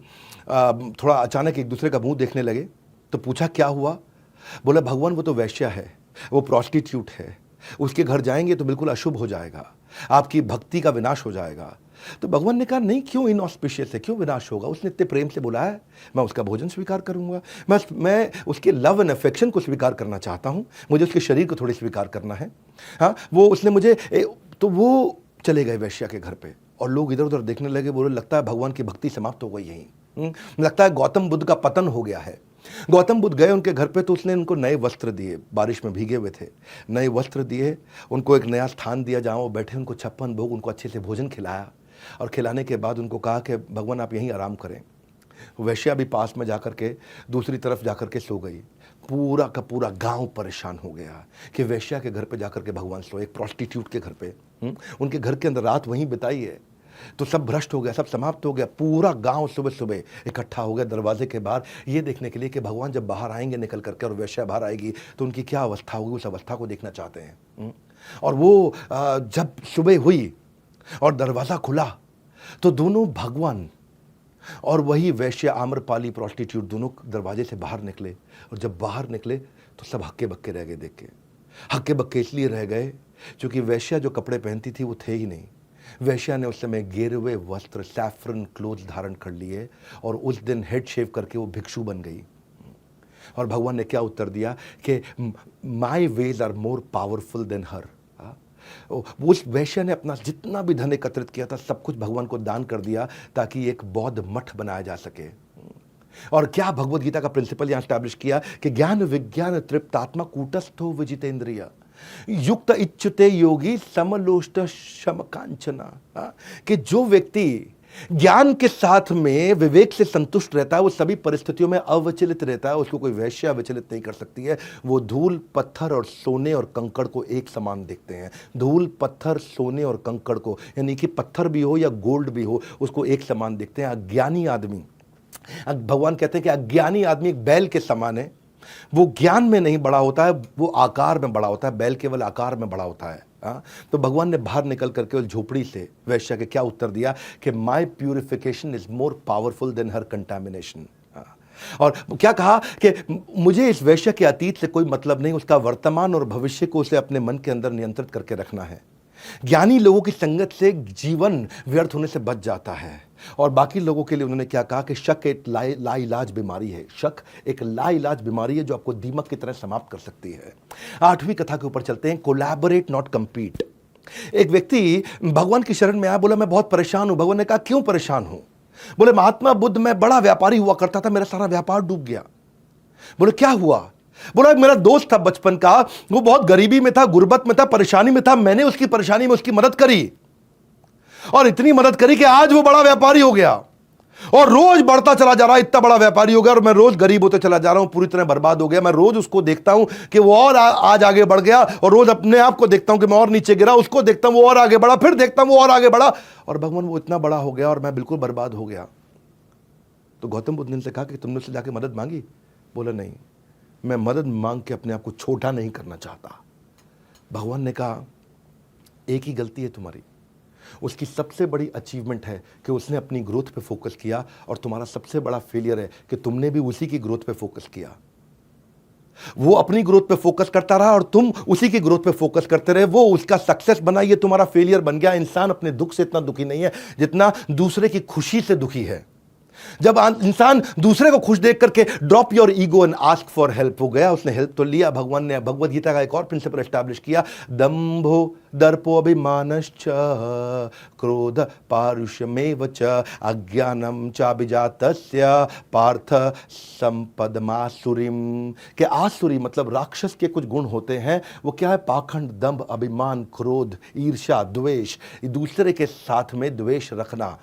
थोड़ा अचानक एक दूसरे का मुंह देखने लगे। तो पूछा क्या हुआ? बोला भगवान वो तो वैश्या है, वो प्रोस्टिट्यूट है, उसके घर जाएंगे तो बिल्कुल अशुभ हो जाएगा, आपकी भक्ति का विनाश हो जाएगा। तो भगवान ने कहा नहीं, क्यों इनऑस्पिशियस है, क्यों विनाश होगा? उसने इतने प्रेम से बुलाया है, मैं उसका भोजन स्वीकार करूंगा। मैं उसके लव एंड अफेक्शन को स्वीकार करना चाहता हूं, मुझे उसके शरीर को थोड़ी स्वीकार करना है। हाँ, वो उसने मुझे तो वो चले गए वैश्या के घर पे और लोग इधर उधर देखने लगे। बोले लगता है भगवान की भक्ति समाप्त हो गई यहीं, लगता है गौतम बुद्ध का पतन हो गया है। गौतम बुद्ध गए उनके घर पे तो उसने उनको नए वस्त्र दिए, बारिश में भीगे हुए थे, नए वस्त्र दिए, उनको एक नया स्थान दिया जहाँ वो बैठे, उनको 56 भोग, उनको अच्छे से भोजन खिलाया और खिलाने के बाद उनको कहा कि भगवान आप यहीं आराम करें। वैश्या भी पास में जाकर के दूसरी तरफ जाकर के सो गई। पूरा का पूरा गांव परेशान हो गया कि वैश्या के घर पे जाकर के भगवान सोए, एक प्रोस्टिट्यूट के घर पे। उनके घर के अंदर रात वहीं बिताई है। तो सब भ्रष्ट हो गया, सब समाप्त हो गया। पूरा गांव सुबह सुबह इकट्ठा हो गया दरवाजे के बाहर ये देखने के लिए कि भगवान जब बाहर आएंगे निकल करके और वैश्या बाहर आएगी तो उनकी क्या अवस्था होगी, उस अवस्था को देखना चाहते हैं। और वो जब सुबह हुई और दरवाज़ा खुला तो दोनों भगवान और वही वैश्य आम्रपाली प्रोस्टिट्यूट दोनों दरवाजे से बाहर निकले। और जब बाहर निकले तो सब हक्के बक्के रह गए देख के। हक्के बक्के इसलिए रह गए क्योंकि वैश्या जो कपड़े पहनती थी वो थे ही नहीं। वैश्या ने उस समय गेरुए वस्त्र, सैफरन क्लोथ धारण कर लिए और उस दिन हेड शेव करके वो भिक्षु बन गई। और भगवान ने क्या उत्तर दिया कि my ways are more powerful than her. उस वैश्य ने अपना जितना भी धन एकत्रित किया था सब कुछ भगवान को दान कर दिया ताकि एक बौद्ध मठ बनाया जा सके। और क्या भगवत गीता का प्रिंसिपल यहां स्टैब्लिश किया कि ज्ञान विज्ञान तृप्तात्मा कूटस्थो विजितेंद्रिय युक्त इच्छुते योगी समलोष्ट शम कांचना। कि जो व्यक्ति ज्ञान के साथ में विवेक से संतुष्ट रहता है वो सभी परिस्थितियों में अविचलित रहता है, उसको कोई वैश्या विचलित नहीं कर सकती है। वो धूल पत्थर और सोने और कंकड़ को एक समान देखते हैं। धूल पत्थर सोने और कंकड़ को, यानी कि पत्थर भी हो या गोल्ड भी हो, उसको एक समान देखते हैं। अज्ञानी आदमी, भगवान कहते हैं कि अज्ञानी आदमी एक बैल के समान है। वो ज्ञान में नहीं बड़ा होता है, वो आकार में बड़ा होता है। बैल केवल आकार में बड़ा होता है। तो भगवान ने बाहर निकल करके उस झोपड़ी से वैश्या के क्या उत्तर दिया कि my purification is more powerful than her contamination. और क्या कहा कि मुझे इस वैश्या के अतीत से कोई मतलब नहीं, उसका वर्तमान और भविष्य को उसे अपने मन के अंदर नियंत्रित करके रखना है। ज्ञानी लोगों की संगत से जीवन व्यर्थ होने से बच जाता है। और बाकी लोगों के लिए उन्होंने क्या कहा कि शक एक लाइलाज बीमारी है। शक एक लाइलाज बीमारी है जो आपको दीमक की तरह समाप्त कर सकती है। 8वीं कथा के ऊपर चलते हैं, कोलैबोरेट नॉट कंपीट। एक व्यक्ति भगवान की शरण में आया, बोला मैं बहुत परेशान हूं। भगवान ने कहा क्यों परेशान हूं? बोले महात्मा बुद्ध, मैं बड़ा व्यापारी हुआ करता था, मेरा सारा व्यापार डूब गया। बोले क्या हुआ? बोला मेरा दोस्त था बचपन का, वो बहुत गरीबी में था, गुर्बत में था, परेशानी में था, मैंने उसकी परेशानी में उसकी मदद करी और इतनी मदद करी कि आज वो बड़ा व्यापारी हो गया और रोज बढ़ता चला जा रहा है, इतना बड़ा व्यापारी हो गया और मैं रोज गरीब होते चला जा रहा हूं, पूरी तरह बर्बाद हो गया। मैं रोज उसको देखता हूं कि वो और आज आगे बढ़ गया और रोज अपने आप को देखता हूं कि मैं और नीचे गिरा, उसको देखता हूं वो और आगे बढ़ा, फिर देखता हूं वो और आगे बढ़ा और भगवान वो इतना बड़ा हो गया और मैं बिल्कुल बर्बाद हो गया। तो गौतम बुद्ध ने उनसे कहा कि तुमने उससे जाके मदद मांगी? बोला नहीं, मैं मदद मांग के अपने आप को छोटा नहीं करना चाहता। भगवान ने कहा एक ही गलती है तुम्हारी, उसकी सबसे बड़ी अचीवमेंट है कि उसने अपनी ग्रोथ पे फोकस किया और तुम्हारा सबसे बड़ा फेलियर है कि तुमने भी उसी की ग्रोथ पे फोकस किया। वो अपनी ग्रोथ पे फोकस करता रहा और तुम उसी की ग्रोथ पे फोकस करते रहे, वो उसका सक्सेस बना, ये तुम्हारा फेलियर बन गया। इंसान अपने दुख से इतना दुखी नहीं है जितना दूसरे की खुशी से दुखी है। जब इंसान दूसरे को खुश देख करके drop your ego and ask for help हो गया, उसने हेल्प तो लिया। भगवान ने भगवद गीता का एक और प्रिंसिपल एस्टैब्लिश किया, दंभो दर्पो अभिमानश्च क्रोध पारुष्यमेव च अज्ञानम चाभिजातस्य पार्थ संपदमासुरीम। कि आसुरी मतलब राक्षस के कुछ गुण होते हैं, वो क्या है? पाखंड, दंभ, अभिमान, क्रोध, ईर्ष्या, द्वेष, दूसरे के साथ में द्वेष रखना,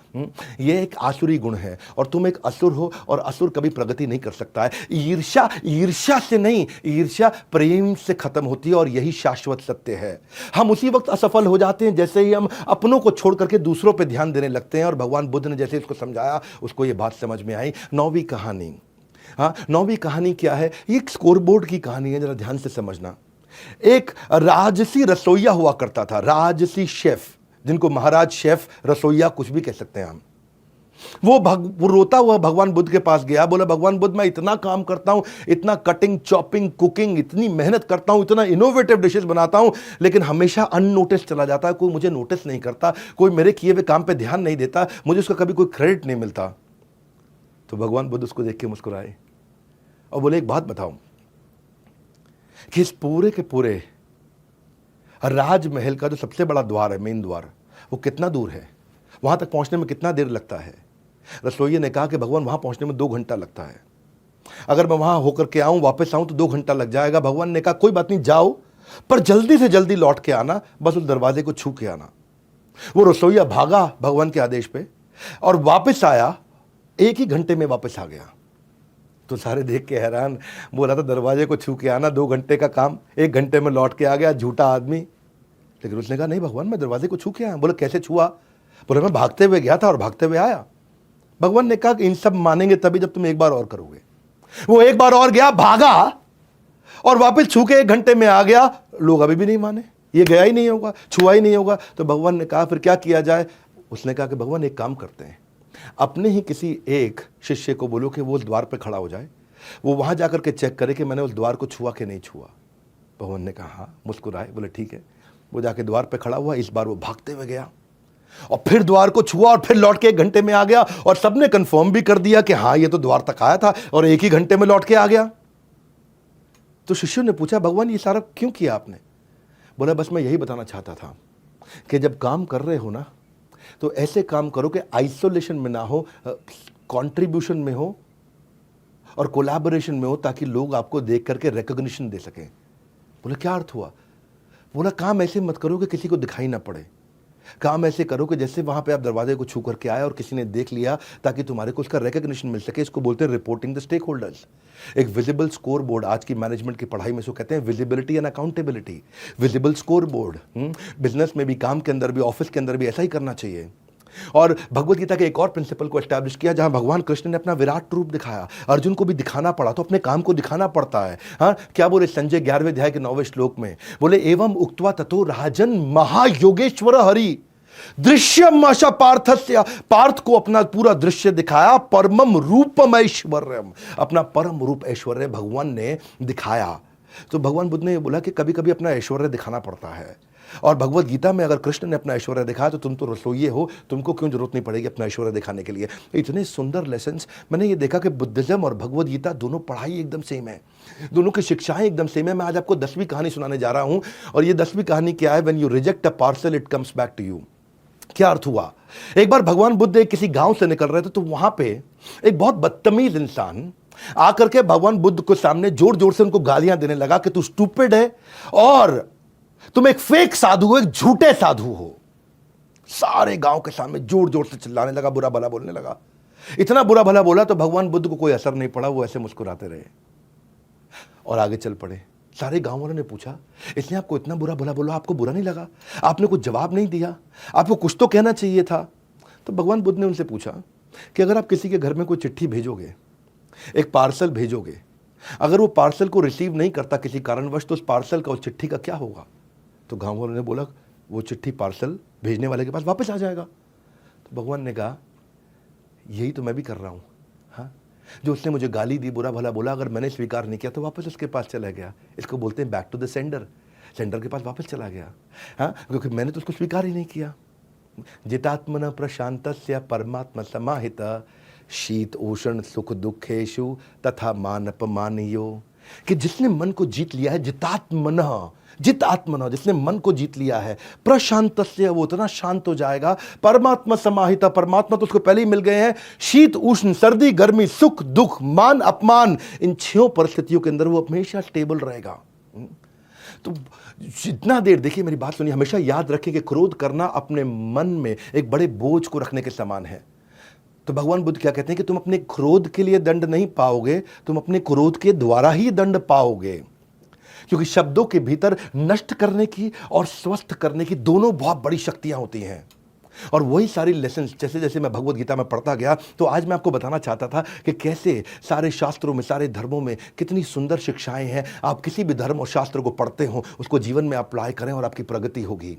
ये एक आसुरी गुण है और तुम एक असुर हो और असुर कभी प्रगति नहीं कर सकता है। ईर्ष्या, ईर्ष्या से नहीं, ईर्ष्या प्रेम से खत्म होती है और यही शाश्वत सत्य है। हम उसी वक्त असफल हो जाते हैं जैसे ही हम अपनों को छोड़ करके दूसरों पे ध्यान देने लगते हैं। और भगवान बुद्ध ने जैसे इसको समझाया, उसको ये बात समझ में आई। 9वीं कहानी, हाँ 9वीं कहानी क्या है? ये एक स्कोरबोर्ड की कहानी है, जरा ध्यान से समझना। एक राजसी रसोइया हुआ करता था, राजसी शेफ, जिनको महाराज शेफ, रसोइया कुछ भी कह सकते हैं हम। वो रोता हुआ भगवान बुद्ध के पास गया, बोला भगवान बुद्ध मैं इतना काम करता हूं, इतना कटिंग, चॉपिंग, कुकिंग, इतनी मेहनत करता हूं, इतना इनोवेटिव डिशेस बनाता हूं, लेकिन हमेशा अननोटिस चला जाता है। कोई मुझे नोटिस नहीं करता, कोई मेरे किए हुए काम पे ध्यान नहीं देता, मुझे उसका कभी कोई क्रेडिट नहीं मिलता। तो भगवान बुद्ध उसको देख के मुस्कुराए और बोले एक बात बताओ कि इस पूरे के पूरे राजमहल का जो सबसे बड़ा द्वार है, मेन द्वार, वो कितना दूर है? वहां तक पहुंचने में कितना देर लगता है? रसोइये ने कहा कि भगवान वहां पहुंचने में 2 घंटा लगता है, अगर मैं वहां होकर के आऊं, वापस आऊं तो 2 घंटा लग जाएगा। भगवान ने कहा कोई बात नहीं, जाओ पर जल्दी से जल्दी लौट के आना, बस उस दरवाजे को छू के आना। वो रसोइया भागा भगवान के आदेश पे और वापस आया, 1 ही घंटे में वापस आ गया। तो सारे देख के हैरान, बोला था दरवाजे को छू के आना, 2 घंटे का काम 1 घंटे में लौट के आ गया, झूठा आदमी। लेकिन उसने कहा नहीं भगवान, मैं दरवाजे को छू के आया। बोले कैसे छुआ? बोले मैं भागते हुए गया था और भागते हुए आया। भगवान ने कहा कि इन सब मानेंगे तभी जब तुम एक बार और करोगे। वो एक बार और गया, भागा और वापस छू के 1 घंटे में आ गया। लोग अभी भी नहीं माने, ये गया ही नहीं होगा, छुआ ही नहीं होगा। तो भगवान ने कहा फिर क्या किया जाए? उसने कहा कि भगवान एक काम करते हैं, अपने ही किसी एक शिष्य को बोलो कि वो उस द्वार पर खड़ा हो जाए, वो वहां जाकर के चेक करे कि मैंने उस द्वार को छुआ कि नहीं छुआ। भगवान ने कहा हाँ, मुस्कुराए, बोले ठीक है। वो जाके द्वार पर खड़ा हुआ, इस बार वो भागते हुए गया और फिर द्वार को छुआ और फिर लौट के 1 घंटे में आ गया और सबने कंफर्म भी कर दिया कि हाँ ये तो द्वार तक आया था और 1 ही घंटे में लौट के आ गया। तो शिष्यों ने पूछा भगवान ये सारा क्यों किया आपने? बोला बस मैं यही बताना चाहता था कि जब काम कर रहे हो ना, तो ऐसे काम करो कि आइसोलेशन में ना हो, कंट्रीब्यूशन में हो और कोलैबोरेशन में हो, ताकि लोग आपको देख करके रिकॉग्निशन दे सकें। बोला क्या अर्थ हुआ? बोला काम ऐसे मत करो कि किसी को दिखाई ना पड़े, काम ऐसे करो कि जैसे वहां पे आप दरवाजे को छू करके आए और किसी ने देख लिया, ताकि तुम्हारे को उसका रिकॉग्निशन मिल सके। इसको बोलते हैं रिपोर्टिंग द स्टेक होल्डर्स। एक विजिबल स्कोर बोर्ड, आज की मैनेजमेंट की पढ़ाई में इसको कहते हैं visibility and accountability. Visible score board business में भी, काम के अंदर भी, ऑफिस के अंदर भी ऐसा ही करना चाहिए। और भगवत गीता के एक और प्रिंसिपल को एस्टैब्लिश किया, जहां भगवान कृष्ण ने अपना विराट रूप दिखाया, अर्जुन को भी दिखाना पड़ा, तो अपने काम को दिखाना पड़ता है। हाँ क्या बोले संजय 11वें अध्याय के 9वें श्लोक में? बोले एवं उक्त्वा ततो राजन महायोगेश्वर हरि दृश्यम आशा पार्थस्य, पार्थ को अपना पूरा दृश्य दिखाया, परमम रूपम ऐश्वर्यम, अपना परम रूप ऐश्वर्य भगवान ने दिखाया। तो भगवान बुद्ध ने बोला कि कभी कभी अपना ऐश्वर्य दिखाना पड़ता है। और भगवत गीता में अगर कृष्ण ने अपना ऐश्वर्य दिखाया तो तुम तो रसोइये हो, तुमको क्यों जरूरत नहीं पड़ेगी अपना ऐश्वर्य दिखाने के लिए। इतने सुंदर लेसन्स। मैंने ये देखा कि बुद्धिज्म और भगवत गीता दोनों पढ़ाई एकदम सेम है, दोनों की शिक्षाएं एकदम सेम है। मैं आज आपको 10वीं कहानी सुनाने जा रहा हूं और ये 10वीं कहानी क्या है, when you reject a parcel it comes back to you. क्या अर्थ हुआ, एक बार भगवान बुद्ध एक किसी गांव से निकल रहे थे तो वहां पे एक बहुत बदतमीज इंसान आकर के भगवान बुद्ध के सामने जोर जोर से उनको गालियां देने लगा कि तू स्टूपिड है और तुम एक फेक साधु हो, एक झूठे साधु हो। सारे गांव के सामने जोर जोर से चिल्लाने लगा, बुरा भला बोलने लगा। इतना बुरा भला बोला तो भगवान बुद्ध को कोई असर नहीं पड़ा, वो ऐसे मुस्कुराते रहे और आगे चल पड़े। सारे गांव वालों ने पूछा, इसने आपको इतना बुरा भला बोला, आपको बुरा नहीं लगा? आपने कुछ जवाब नहीं दिया, आपको कुछ तो कहना चाहिए था। तो भगवान बुद्ध ने उनसे पूछा कि अगर आप किसी के घर में कोई चिट्ठी भेजोगे, एक पार्सल भेजोगे, अगर वो पार्सल को रिसीव नहीं करता किसी कारणवश, तो उस पार्सल का, उस चिट्ठी का क्या होगा? तो गांव वालों ने बोला, वो चिट्ठी पार्सल भेजने वाले के पास वापस आ जाएगा। तो भगवान ने कहा, यही तो मैं भी कर रहा हूं। हाँ, जो उसने मुझे गाली दी, बुरा भला बोला, अगर मैंने स्वीकार नहीं किया तो वापस उसके पास चला गया। इसको बोलते हैं back to the sender, sender के पास वापस चला गया। हाँ, क्योंकि मैंने तो उसको स्वीकार ही नहीं किया। जितात्मन प्रशांतस्य परमात्मा समाहित शीत उष्ण सुख दुखेशु तथा मान अपमानियो। कि जिसने मन को जीत लिया है, जित आत्मन, जिसने मन को जीत लिया है, प्रशांतस्य, वो इतना शांत हो जाएगा। परमात्मा समाहिता, परमात्मा तो उसको पहले ही मिल गए हैं। शीत उष्ण, सर्दी गर्मी, सुख दुख, मान अपमान, इन 6 परिस्थितियों के अंदर वो हमेशा स्टेबल रहेगा। तो जितना देर, देखिए मेरी बात सुनिए, हमेशा याद रखें कि क्रोध करना अपने मन में एक बड़े बोझ को रखने के समान है। तो भगवान बुद्ध क्या कहते हैं कि तुम अपने क्रोध के लिए दंड नहीं पाओगे, तुम अपने क्रोध के द्वारा ही दंड पाओगे। क्योंकि शब्दों के भीतर नष्ट करने की और स्वस्थ करने की दोनों बहुत बड़ी शक्तियां होती हैं। और वही सारी लेसन्स जैसे जैसे मैं भगवत गीता में पढ़ता गया, तो आज मैं आपको बताना चाहता था कि कैसे सारे शास्त्रों में, सारे धर्मों में कितनी सुंदर शिक्षाएं हैं। आप किसी भी धर्म और शास्त्र को पढ़ते हो, उसको जीवन में अप्लाई करें और आपकी प्रगति होगी।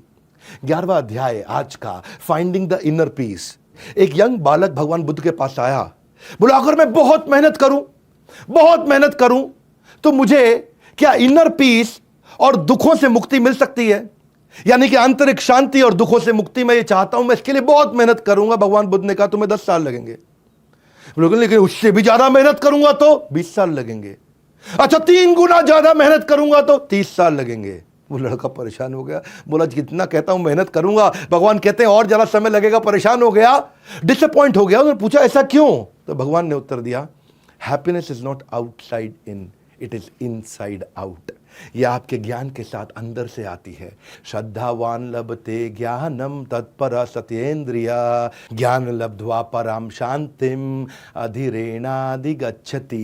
11वां अध्याय आज का, फाइंडिंग द इनर पीस। एक यंग बालक भगवान बुद्ध के पास आया, बोला अगर मैं बहुत मेहनत करूं तो मुझे क्या इनर पीस और दुखों से मुक्ति मिल सकती है? यानी कि आंतरिक शांति और दुखों से मुक्ति मैं ये चाहता हूं, मैं इसके लिए बहुत मेहनत करूंगा। भगवान बुद्ध ने कहा तुम्हें 10 साल लगेंगे। लेकिन उससे भी ज्यादा मेहनत करूंगा तो 20 साल लगेंगे। अच्छा, 3 गुना ज्यादा मेहनत करूंगा तो 30 साल लगेंगे। वो लड़का परेशान हो गया, बोला जितना कहता हूं मेहनत करूंगा, भगवान कहते हैं और ज्यादा समय लगेगा। परेशान हो गया, डिसअपॉइंट हो गया। उन्होंने पूछा ऐसा क्यों? तो भगवान ने उत्तर दिया, happiness is not outside in, it is inside out. यह आपके ज्ञान के साथ अंदर से आती है। श्रद्धावान लभते ज्ञानम तत्पर सत्येंद्रिया ज्ञान लब्ध्वा पराम शांतिम अधिरेणाधिगच्छति।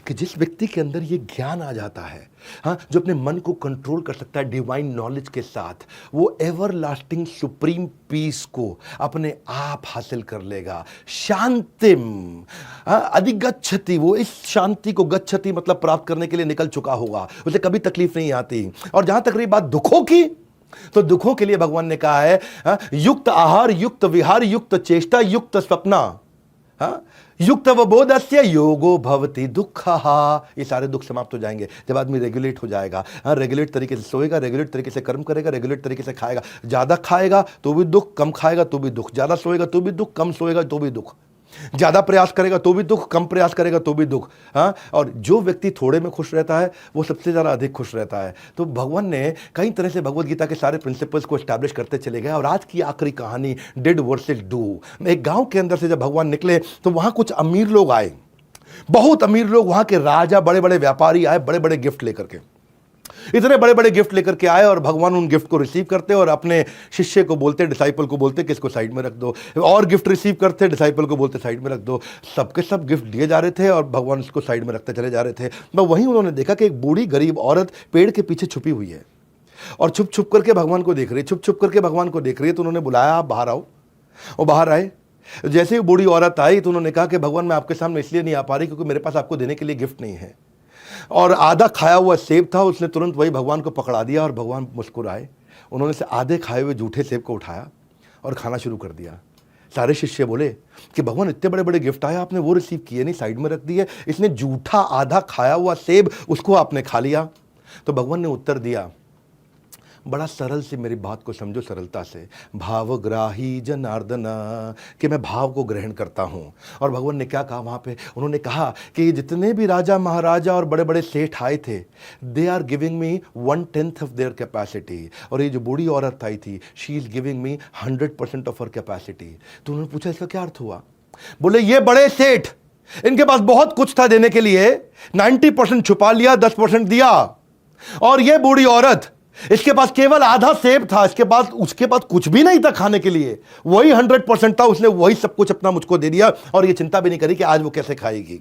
कि जिस व्यक्ति के अंदर ये ज्ञान आ जाता है, हाँ, जो अपने मन को कंट्रोल कर सकता है डिवाइन नॉलेज के साथ, वो एवर लास्टिंग सुप्रीम पीस को अपने आप हासिल कर लेगा। शांतिम अधिगच्छति, वो इस शांति को, गच्छति मतलब प्राप्त करने के लिए निकल चुका होगा, उसे कभी तकलीफ नहीं आती। और जहां तक रही बात दुखों की, तो दुखों के लिए भगवान ने कहा है युक्त आहार, युक्त विहार, युक्त चेष्टा, युक्त स्वप्ना, युक्त अवबोधस्य योगो भवति दुःखः। ये सारे दुख समाप्त हो जाएंगे जब आदमी रेगुलेट हो जाएगा। रेगुलेट तरीके से सोएगा, रेगुलेट तरीके से कर्म करेगा, रेगुलेट तरीके से खाएगा। ज्यादा खाएगा तो भी दुख, कम खाएगा तो भी दुख। ज्यादा सोएगा तो भी दुख, कम सोएगा तो भी दुख। ज्यादा प्रयास करेगा तो भी दुख, कम प्रयास करेगा तो भी दुख। हाँ, और जो व्यक्ति थोड़े में खुश रहता है वो सबसे ज्यादा अधिक खुश रहता है। तो भगवान ने कई तरह से भगवत गीता के सारे प्रिंसिपल्स को एस्टैब्लिश करते चले गए। और आज की आखिरी कहानी, डिड वर्सेस डू। एक गांव के अंदर से जब भगवान निकले तो वहां कुछ अमीर लोग आए, बहुत अमीर लोग, वहां के राजा, बड़े बड़े व्यापारी आए, बड़े बड़े गिफ्ट लेकर के। इतने बड़े बड़े गिफ्ट लेकर के आए और भगवान उन गिफ्ट को रिसीव करते और अपने शिष्य को बोलते, डिसाइपल को बोलते कि इसको साइड में रख दो। और गिफ्ट रिसीव करते, डिसाइपल को बोलते साइड में रख दो। सबके सब गिफ्ट दिए जा रहे थे और भगवान इसको साइड में रखते चले जा रहे थे। तो वहीं उन्होंने देखा कि एक बूढ़ी गरीब औरत पेड़ के पीछे छुपी हुई है और छुप छुप करके भगवान को देख रही है, छुप छुप करके भगवान को देख रही है। तो उन्होंने बुलाया, आप बाहर आओ। और बाहर आए। जैसे ही बूढ़ी औरत आई तो उन्होंने कहा कि भगवान मैं आपके सामने इसलिए नहीं आ पा रही क्योंकि मेरे पास आपको देने के लिए गिफ्ट नहीं है। और आधा खाया हुआ सेब था, उसने तुरंत वही भगवान को पकड़ा दिया और भगवान मुस्कुराए। उन्होंने से आधे खाए हुए झूठे सेब को उठाया और खाना शुरू कर दिया। सारे शिष्य बोले कि भगवान इतने बड़े बड़े गिफ्ट आए, आपने वो रिसीव किए नहीं, साइड में रख दिए। इसने झूठा आधा खाया हुआ सेब, उसको आपने खा लिया। तो भगवान ने उत्तर दिया, बड़ा सरल से मेरी बात को समझो, सरलता से। भावग्राही जनार्दन, कि मैं भाव को ग्रहण करता हूँ। और भगवान ने क्या कहा वहाँ पे? उन्होंने कहा कि जितने भी राजा महाराजा और बड़े बड़े सेठ आए थे, they are giving me 1/10 of their capacity. और ये जो बूढ़ी औरत आई थी, she is giving me 100% of her capacity. तो उन्होंने पूछा इसका क्या अर्थ हुआ? बोले ये बड़े सेठ, इनके पास बहुत कुछ था देने के लिए, 90% छुपा लिया, 10% दिया। और ये बूढ़ी औरत, इसके पास केवल आधा सेब था, उसके पास कुछ भी नहीं था खाने के लिए, वही 100% था, उसने वही सब कुछ अपना मुझको दे दिया और ये चिंता भी नहीं करी कि आज वो कैसे खाएगी।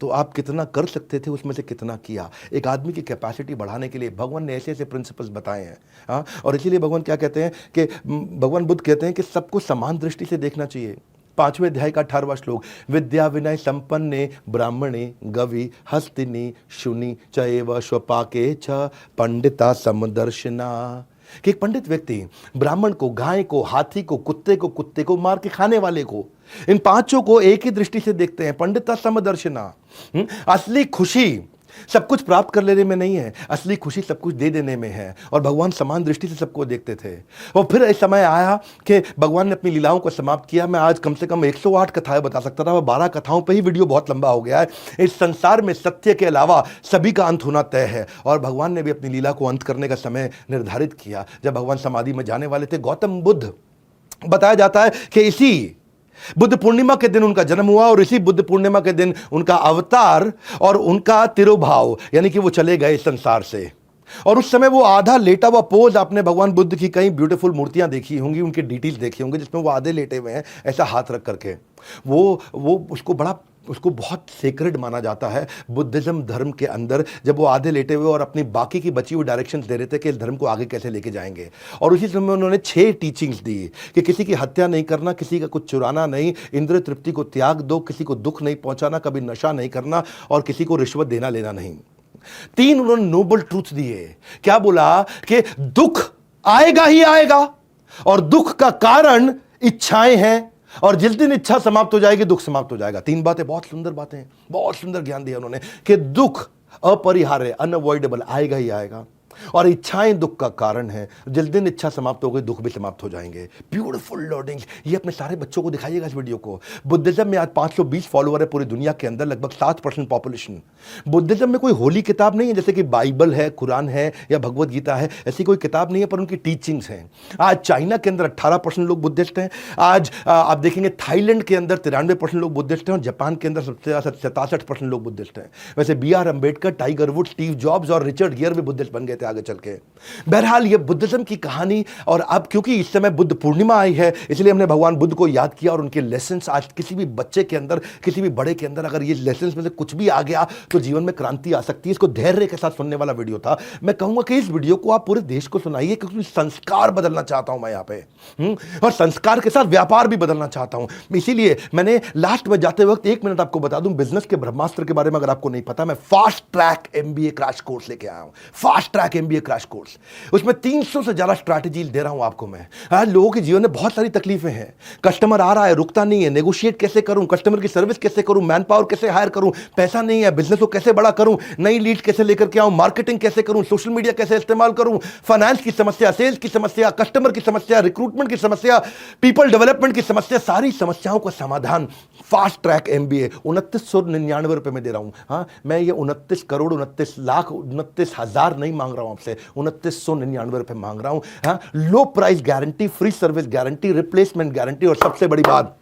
तो आप कितना कर सकते थे, उसमें से कितना किया। एक आदमी की कैपेसिटी बढ़ाने के लिए भगवान ने ऐसे ऐसे प्रिंसिपल्स बताए हैं। हाँ, और इसीलिए भगवान क्या कहते हैं कि भगवान बुद्ध कहते हैं कि सबको समान दृष्टि से देखना चाहिए। 5वें अध्याय का 18वां श्लोक, विद्या विनय संपन्ने ब्राह्मणे गवि हस्तिनी शुनि चैव स्वपाके च पंडिता समदर्शिना। कि एक पंडित व्यक्ति ब्राह्मण को, गाय को, हाथी को, कुत्ते को मार के खाने वाले को, इन पांचों को एक ही दृष्टि से देखते हैं। पंडिता समदर्शिना। असली खुशी सब कुछ प्राप्त कर लेने में नहीं है, असली खुशी सब कुछ दे देने में है। और भगवान समान दृष्टि से सबको देखते थे। और फिर इस समय आया कि भगवान ने अपनी लीलाओं को समाप्त किया। मैं आज कम से कम 108 कथाएं बता सकता था, 12 कथाओं पे ही वीडियो बहुत लंबा हो गया है। इस संसार में सत्य के अलावा सभी का अंत होना तय है। और भगवान ने भी अपनी लीला को अंत करने का समय निर्धारित किया जब भगवान समाधि में जाने वाले थे। गौतम बुद्ध, बताया जाता है कि इसी बुद्ध पूर्णिमा के दिन उनका जन्म हुआ और इसी बुद्ध पूर्णिमा के दिन उनका अवतार और उनका तिरुभाव, यानी कि वो चले गए संसार से। और उस समय वो आधा लेटा हुआ पोज, आपने भगवान बुद्ध की कई ब्यूटीफुल मूर्तियां देखी होंगी, उनके डिटेल्स देखी होंगे जिसमें वो आधे लेटे हुए हैं ऐसा हाथ रख करके। वो उसको बहुत सेक्रेड माना जाता है बुद्धिज्म धर्म के अंदर, जब वो आधे लेटे हुए और अपनी बाकी की बची हुई डायरेक्शंस दे रहे थे कि इस धर्म को आगे कैसे लेके जाएंगे। और उसी समय उन्होंने 6 टीचिंग्स दी कि किसी की हत्या नहीं करना, किसी का कुछ चुराना नहीं, इंद्रिय तृप्ति को त्याग दो, किसी को दुख नहीं पहुंचाना, कभी नशा नहीं करना और किसी को रिश्वत देना लेना नहीं। 3 उन्होंने नोबल ट्रूथ दिए। क्या बोला कि दुख आएगा ही आएगा और दुख का कारण इच्छाएं हैं, और जिस दिन इच्छा समाप्त हो जाएगी दुख समाप्त हो जाएगा। 3 बातें, बहुत सुंदर बातें, बहुत सुंदर ज्ञान दिया उन्होंने कि दुख अपरिहार्य, अनअवॉइडेबल, आएगा ही आएगा और इच्छाएं दुख का कारण है। जिस दिन इच्छा समाप्त हो गई दुख भी समाप्त हो जाएंगे। ब्यूटीफुल लर्निंग्स, ये अपने सारे बच्चों को दिखाइएगा इस वीडियो को। बुद्धिज्म में आज 520 फॉलोअर है पूरी दुनिया के अंदर, लगभग 7% पॉपुलेशन। बुद्धिज्म में कोई होली किताब नहीं है जैसे कि बाइबल है, कुरान है या भगवत गीता है, ऐसी कोई किताब नहीं है, पर उनकी टीचिंग्स हैं। आज चाइना के अंदर 18% लोग बुद्धिस्ट हैं। आज आप देखेंगे थाईलैंड के अंदर 93% लोग बुद्धिस्ट हैं और जापान के अंदर सबसे ज्यादा 67% लोग बुद्धिस्ट हैं। वैसे BR Ambedkar, tiger would, Steve jobs और रिचर्ड गियर भी बुद्धिस्ट बन गए थे आगे चल के। बहरहाल ये बुद्धिज्म की कहानी। और अब क्योंकि इस समय बुद्ध पूर्णिमा आई है, इसलिए हमने भगवान बुद्ध को याद किया और उनके लेसन्स। आज किसी भी बच्चे के अंदर, किसी भी बड़े के अंदर अगर ये लेसन्स में से कुछ भी आ गया तो जीवन में क्रांति आ सकती है। इसको धैर्य के साथ सुनने वाला वीडियो था। मैं कहूंगा कि इस वीडियो को आप पूरे देश को सुनाइए, क्योंकि संस्कार बदलना चाहता हूं मैं यहाँ पे, और संस्कार के साथ व्यापार भी बदलना चाहता हूं। इसीलिए मैंने लास्ट में जाते वक्त 1 मिनट आपको बता दूं, बिजनेस के ब्रह्मास्त्र के बारे में अगर आपको नहीं पता, मैं fast track MBA crash course लेके आया हूं। Fast track MBA crash course, उसमें 300 से ज्यादा स्ट्रैटेजी दे रहा हूं आपको मैं। आज लोगों के जीवन में बहुत सारी तकलीफें हैं। कस्टमर आ रहा है, रुकता नहीं है, नेगोशिएट कैसे करूं, कस्टमर की सर्विस कैसे करूं, मैन पावर कैसे हायर करूं, पैसा नहीं है, बिजनेस को कैसे बड़ा करूं, नई लीड कैसे लेकर के आऊं, मार्केटिंग कैसे करूं, सोशल मीडिया कैसे इस्तेमाल करूं, फाइनेंस की समस्या, सेल्स की समस्या, कस्टमर की समस्या, रिक्रूटमेंट की समस्या, पीपल डेवलपमेंट की समस्या, सारी समस्याओं का समाधान फास्ट ट्रैक MBA 2999 रुपए में दे रहा हूं। हाँ, मैं ये 29 करोड़ 29 लाख 29 हजार नहीं मांग रहा हूं आपसे, 2999 रुपए मांग रहा हूं। हाँ, लो price guarantee, free service guarantee, replacement guarantee और सबसे बड़ी बात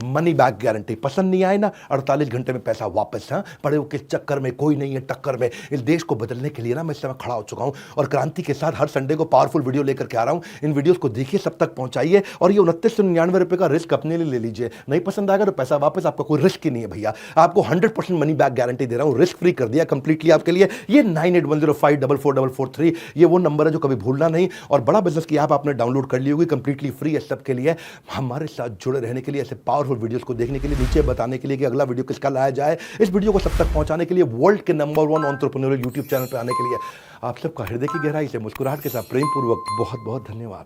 मनी बैक गारंटी। पसंद नहीं आए ना, 48 घंटे में पैसा वापस। हाँ, पड़े हो किस चक्कर में, कोई नहीं है टक्कर में। इस देश को बदलने के लिए ना मैं इस समय खड़ा हो चुका हूं और क्रांति के साथ हर संडे को पावरफुल वीडियो लेकर के आ रहा हूं। इन वीडियोस को देखिए, सब तक पहुंचाइए और ये 2999 रुपए का रिस्क अपने लिए ले लीजिए। नहीं पसंद आएगा तो पैसा वापस, आपका कोई रिस्क ही नहीं है भैया। आपको 100% मनी बैक गारंटी दे रहा हूं, रिस्क फ्री कर दिया कंप्लीटली आपके लिए। ये 9810544443 ये वो नंबर है जो कभी भूलना नहीं। और बड़ा बिजनेस की ऐप आपने डाउनलोड कर ली होगी, कंप्लीटली फ्री है सबके लिए। हमारे साथ जुड़े रहने के लिए, ऐसे पावरफुल वीडियोस को देखने के लिए, नीचे बताने के लिए कि अगला वीडियो किसका लाया जाए, इस वीडियो को सब तक पहुंचाने के लिए, वर्ल्ड के नंबर 1 एंटरप्रेन्योरियल यूट्यूब चैनल पर आने के लिए आप सबका हृदय की गहराई से मुस्कुराहट के साथ प्रेम पूर्वक बहुत बहुत धन्यवाद।